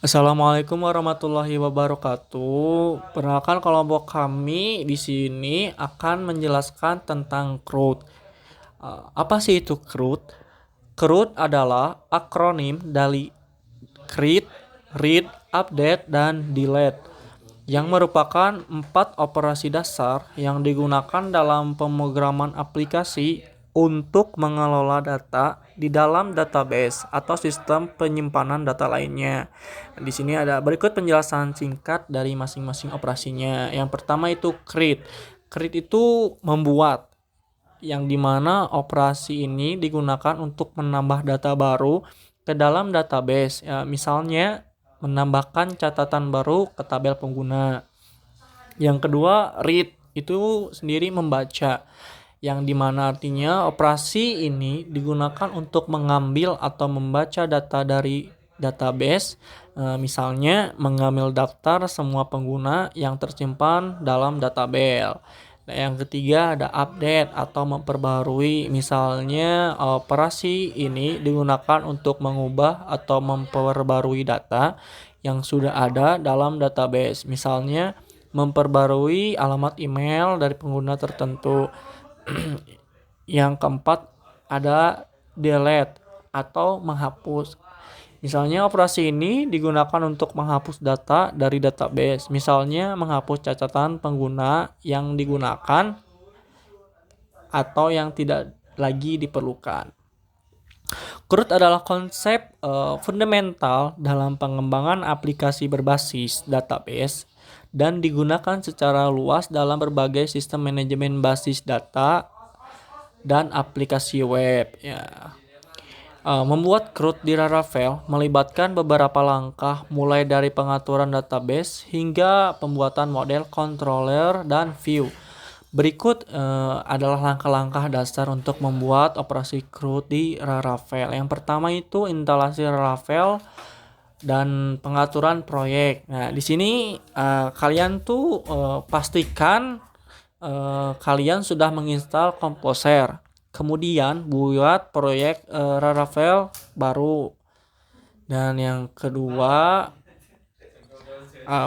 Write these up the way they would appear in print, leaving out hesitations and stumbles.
Assalamualaikum warahmatullahi wabarakatuh. Perkenalkan kelompok kami di sini akan menjelaskan tentang CRUD. Apa sih itu CRUD? CRUD adalah akronim dari Create, Read, Update, dan Delete yang merupakan 4 operasi dasar yang digunakan dalam pemrograman aplikasi untuk mengelola data di dalam database atau sistem penyimpanan data lainnya. Di sini ada berikut penjelasan singkat dari masing-masing operasinya. Yang pertama itu create. Create itu membuat, yang dimana operasi ini digunakan untuk menambah data baru ke dalam database. Ya, misalnya menambahkan catatan baru ke tabel pengguna. Yang kedua, read itu sendiri membaca, yang dimana artinya operasi ini digunakan untuk mengambil atau membaca data dari database, misalnya mengambil daftar semua pengguna yang tersimpan dalam database. Nah, yang ketiga ada update atau memperbarui, misalnya operasi ini digunakan untuk mengubah atau memperbarui data yang sudah ada dalam database, misalnya memperbarui alamat email dari pengguna tertentu. Yang keempat ada delete atau menghapus. Misalnya operasi ini digunakan untuk menghapus data dari database, misalnya menghapus catatan pengguna yang digunakan atau yang tidak lagi diperlukan. CRUD adalah konsep fundamental dalam pengembangan aplikasi berbasis database dan digunakan secara luas dalam berbagai sistem manajemen basis data dan aplikasi web. Ya. Membuat CRUD di Laravel melibatkan beberapa langkah, mulai dari pengaturan database hingga pembuatan model, controller, dan view. Berikut adalah langkah-langkah dasar untuk membuat operasi CRUD di Laravel. Yang pertama itu instalasi Laravel dan pengaturan proyek. Nah, di sini kalian tuh pastikan kalian sudah menginstal Composer. Kemudian buat proyek Laravel baru. Dan yang kedua,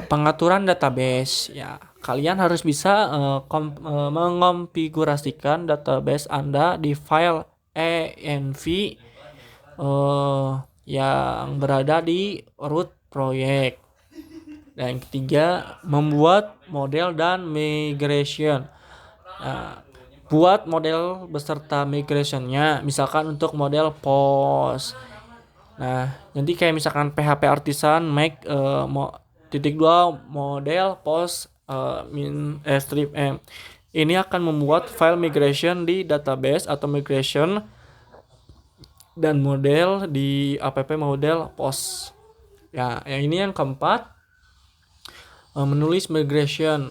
pengaturan database. Ya, kalian harus bisa mengonfigurasikan database Anda di file env yang berada di root proyek. Dan yang ketiga, membuat model dan migration. Buat model beserta migrationnya, misalkan untuk model post. Nah, nanti kayak misalkan PHP Artisan make titik 2 model post strip m. Ini akan membuat file migration di database atau migration dan model di app model post. Ya, yang ini yang keempat, menulis migration,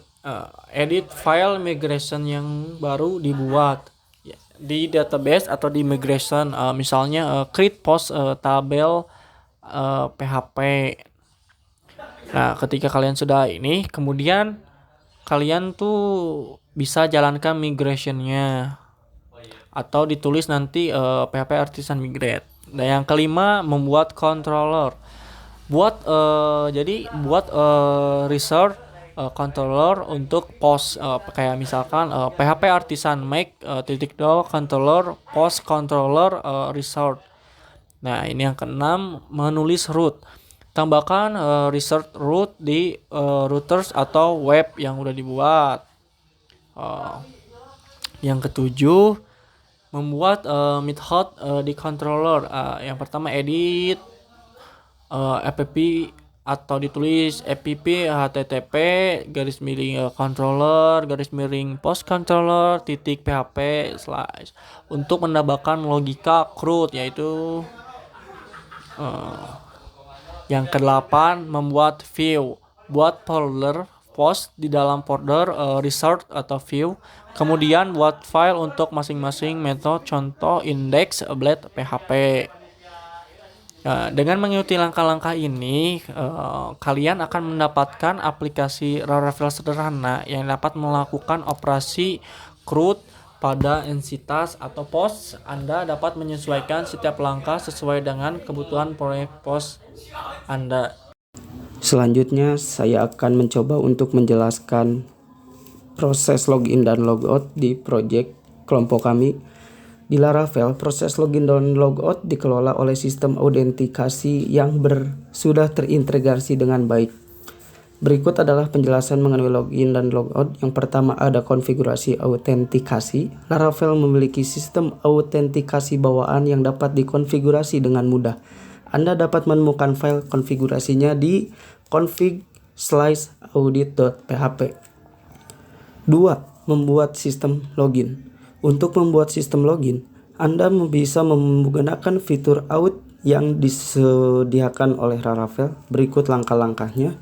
edit file migration yang baru dibuat di database atau di migration, misalnya create post tabel PHP. Nah, ketika kalian sudah ini, kemudian kalian tuh bisa jalankan migrationnya atau ditulis nanti PHP Artisan Migrate. Dan yang kelima, membuat controller. Buat reserve controller untuk post, kayak misalkan PHP Artisan make titik do controller post controller resort. Nah, ini yang keenam, menulis root. Tambahkan resort root di routers atau web yang udah dibuat. Yang ketujuh, membuat method di controller. Yang pertama, edit app atau ditulis app http garis miring controller garis miring post controller titik php slash untuk menambahkan logika CRUD, yaitu yang kedelapan, membuat view. Buat folder post di dalam folder resort atau view, kemudian buat file untuk masing-masing metode, contoh index blade php. Dengan mengikuti langkah-langkah ini, kalian akan mendapatkan aplikasi Laravel sederhana yang dapat melakukan operasi CRUD pada entitas atau post. Anda dapat menyesuaikan setiap langkah sesuai dengan kebutuhan proyek post Anda. Selanjutnya saya akan mencoba untuk menjelaskan proses login dan logout di project kelompok kami. Di Laravel, proses login dan logout dikelola oleh sistem autentikasi yang sudah terintegrasi dengan baik. Berikut adalah penjelasan mengenai login dan logout. Yang pertama ada konfigurasi autentikasi. Laravel memiliki sistem autentikasi bawaan yang dapat dikonfigurasi dengan mudah. Anda dapat menemukan file konfigurasinya di config/audit.php. 2. Membuat sistem login. Untuk membuat sistem login, Anda bisa menggunakan fitur auth yang disediakan oleh Laravel. Berikut langkah-langkahnya.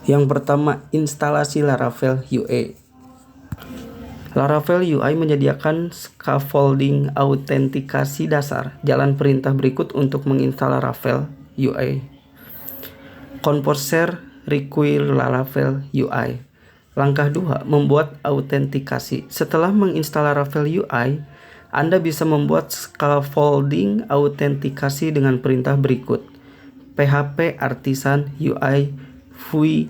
Yang pertama, instalasi Laravel UI. Laravel UI menyediakan scaffolding autentikasi dasar. Jalan perintah berikut untuk menginstal Laravel UI. Composer require Laravel UI. Langkah 2, membuat autentikasi. Setelah menginstal Laravel UI, Anda bisa membuat scaffolding autentikasi dengan perintah berikut. php artisan UI void.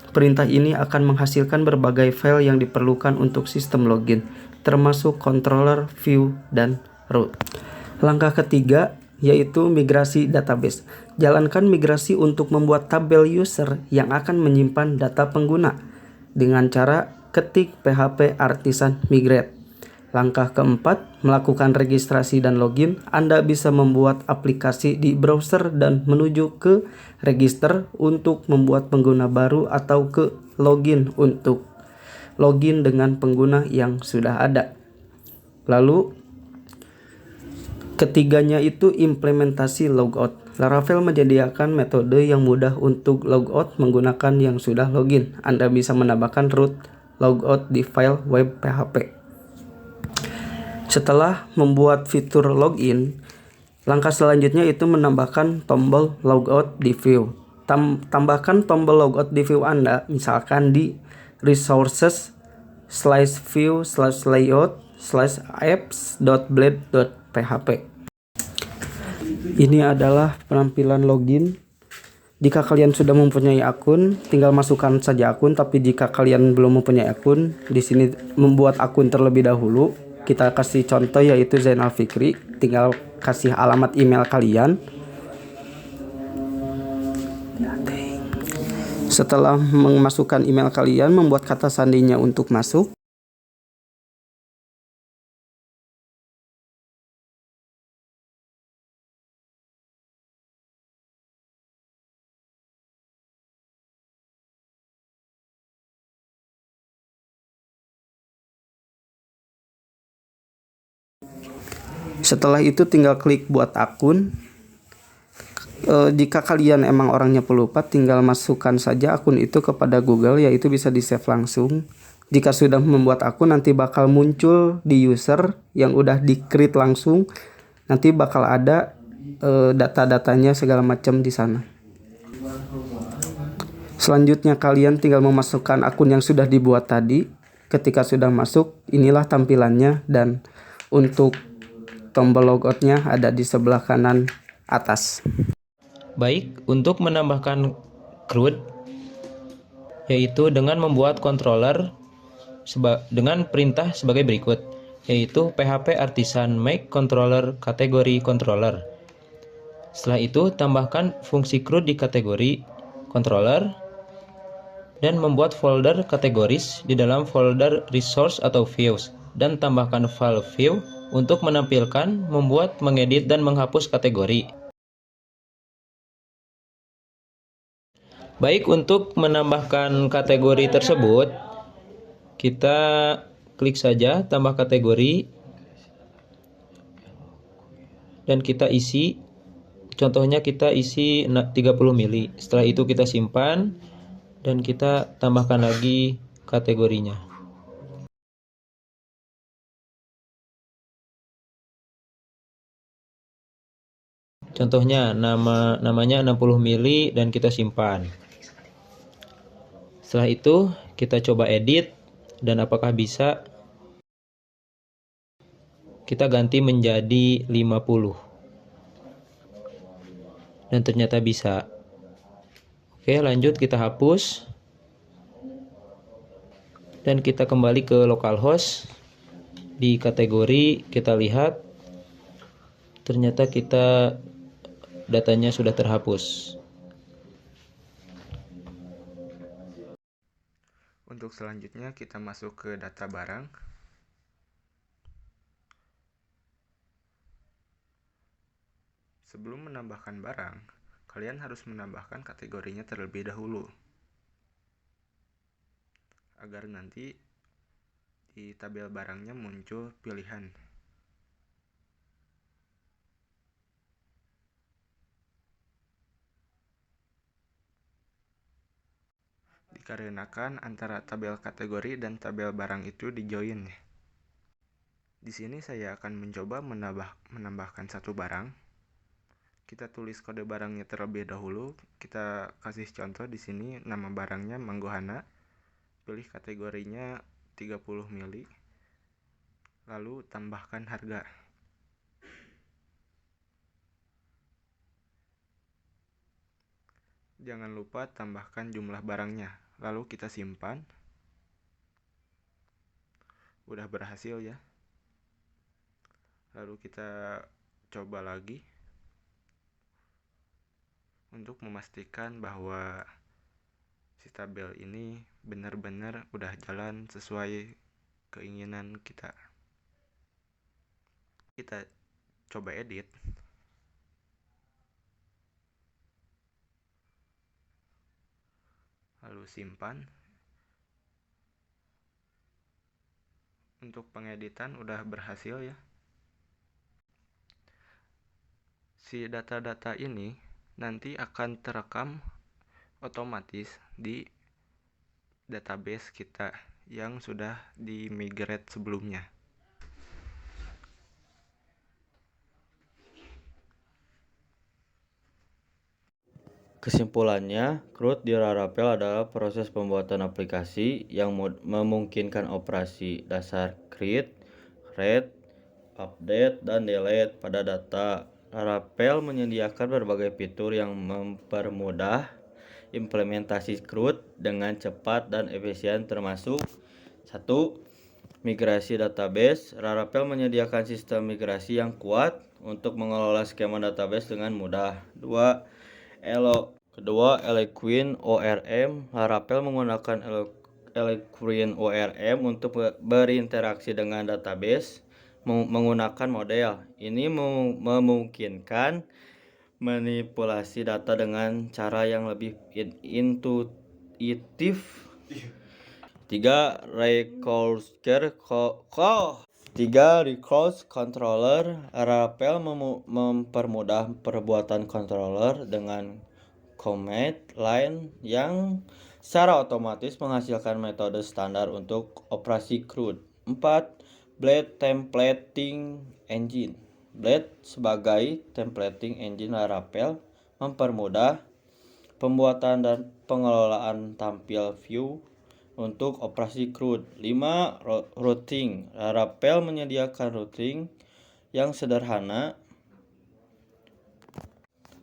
Perintah ini akan menghasilkan berbagai file yang diperlukan untuk sistem login, termasuk controller, view, dan root. Langkah ketiga yaitu migrasi database. Jalankan migrasi untuk membuat tabel user yang akan menyimpan data pengguna dengan cara ketik php artisan migrate. Langkah keempat, melakukan registrasi dan login. Anda bisa membuat aplikasi di browser dan menuju ke register untuk membuat pengguna baru atau ke login untuk login dengan pengguna yang sudah ada. Lalu ketiganya itu implementasi logout. Laravel menyediakan metode yang mudah untuk logout menggunakan yang sudah login. Anda bisa menambahkan root logout di file web PHP. Setelah membuat fitur login, langkah selanjutnya itu menambahkan tombol logout di view. Tambahkan tombol logout di view Anda, misalkan di resources/view/layout/apps.blade.php. Ini adalah penampilan login. Jika kalian sudah mempunyai akun, tinggal masukkan saja akun. Tapi jika kalian belum mempunyai akun, di sini membuat akun terlebih dahulu. Kita kasih contoh yaitu Zainal Fikri. Tinggal kasih alamat email kalian. Setelah memasukkan email kalian, membuat kata sandinya untuk masuk. Setelah itu tinggal klik buat akun. Jika kalian emang orangnya pelupa, tinggal masukkan saja akun itu kepada Google, yaitu bisa di save langsung. Jika sudah membuat akun, nanti bakal muncul di user yang udah di create langsung. Nanti bakal ada data-datanya segala macam di sana. Selanjutnya kalian tinggal memasukkan akun yang sudah dibuat tadi. Ketika sudah masuk, inilah tampilannya, dan untuk tombol logoutnya ada di sebelah kanan atas. Baik, untuk menambahkan CRUD, yaitu dengan membuat controller dengan perintah sebagai berikut, yaitu php artisan make controller kategori controller. Setelah itu, tambahkan fungsi CRUD di kategori controller, dan membuat folder kategoris di dalam folder resource atau views, dan tambahkan file view untuk menampilkan, membuat, mengedit, dan menghapus kategori. Baik, untuk menambahkan kategori tersebut, kita klik saja tambah kategori, dan kita isi. Contohnya kita isi 30 mili. Setelah itu kita simpan, dan kita tambahkan lagi kategorinya. Contohnya namanya 60 mili, dan kita simpan. Setelah itu kita coba edit, dan apakah bisa. Kita ganti menjadi 50, dan ternyata bisa. Oke, lanjut kita hapus. Dan kita kembali ke localhost. Di kategori kita lihat ternyata datanya sudah terhapus. Untuk selanjutnya kita masuk ke data barang. Sebelum menambahkan barang, kalian harus menambahkan kategorinya terlebih dahulu. Agar nanti di tabel barangnya muncul pilihan. Dikarenakan antara tabel kategori dan tabel barang itu di-join. Di sini saya akan mencoba menambahkan satu barang. Kita tulis kode barangnya terlebih dahulu. Kita kasih contoh di sini nama barangnya Manggohana. Pilih kategorinya 30 mili. Lalu tambahkan harga. Jangan lupa tambahkan jumlah barangnya. Lalu kita simpan. Udah berhasil ya. Lalu kita coba lagi untuk memastikan bahwa si tabel ini benar-benar udah jalan sesuai keinginan kita. Kita coba edit. Lalu simpan. Untuk pengeditan udah berhasil ya. Si data-data ini nanti akan terekam otomatis di database kita yang sudah di-migrate sebelumnya. Kesimpulannya, CRUD di Laravel adalah proses pembuatan aplikasi yang memungkinkan operasi dasar create, read, update, dan delete pada data. Laravel menyediakan berbagai fitur yang mempermudah implementasi CRUD dengan cepat dan efisien, termasuk 1. Migrasi database. Laravel menyediakan sistem migrasi yang kuat untuk mengelola skema database dengan mudah. 2. Kedua, Eloquent ORM. Laravel menggunakan Eloquent ORM untuk berinteraksi dengan database menggunakan model. Ini memungkinkan manipulasi data dengan cara yang lebih intuitif. 3. Recurse controller. Laravel mempermudah perbuatan controller dengan command line yang secara otomatis menghasilkan metode standar untuk operasi CRUD. 4. Blade Templating Engine. Blade sebagai templating engine Laravel mempermudah pembuatan dan pengelolaan tampil view untuk operasi CRUD. 5. Routing. Laravel menyediakan routing yang sederhana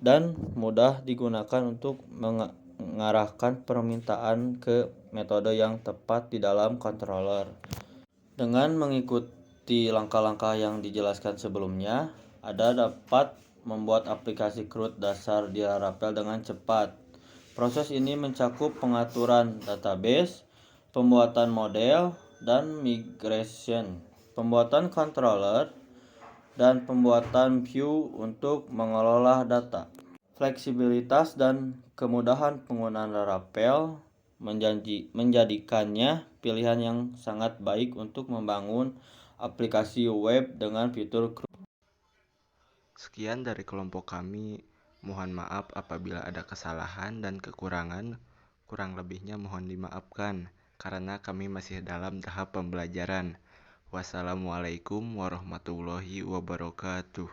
dan mudah digunakan untuk mengarahkan permintaan ke metode yang tepat di dalam controller. Dengan mengikuti langkah-langkah yang dijelaskan sebelumnya, Anda dapat membuat aplikasi CRUD dasar di Laravel dengan cepat. Proses ini mencakup pengaturan database, pembuatan model, dan migration, pembuatan controller, dan pembuatan view untuk mengelola data. Fleksibilitas dan kemudahan penggunaan Laravel menjadikannya pilihan yang sangat baik untuk membangun aplikasi web dengan fitur CRUD. Sekian dari kelompok kami. Mohon maaf apabila ada kesalahan dan kekurangan. Kurang lebihnya mohon dimaafkan karena kami masih dalam tahap pembelajaran. Wassalamualaikum warahmatullahi wabarakatuh.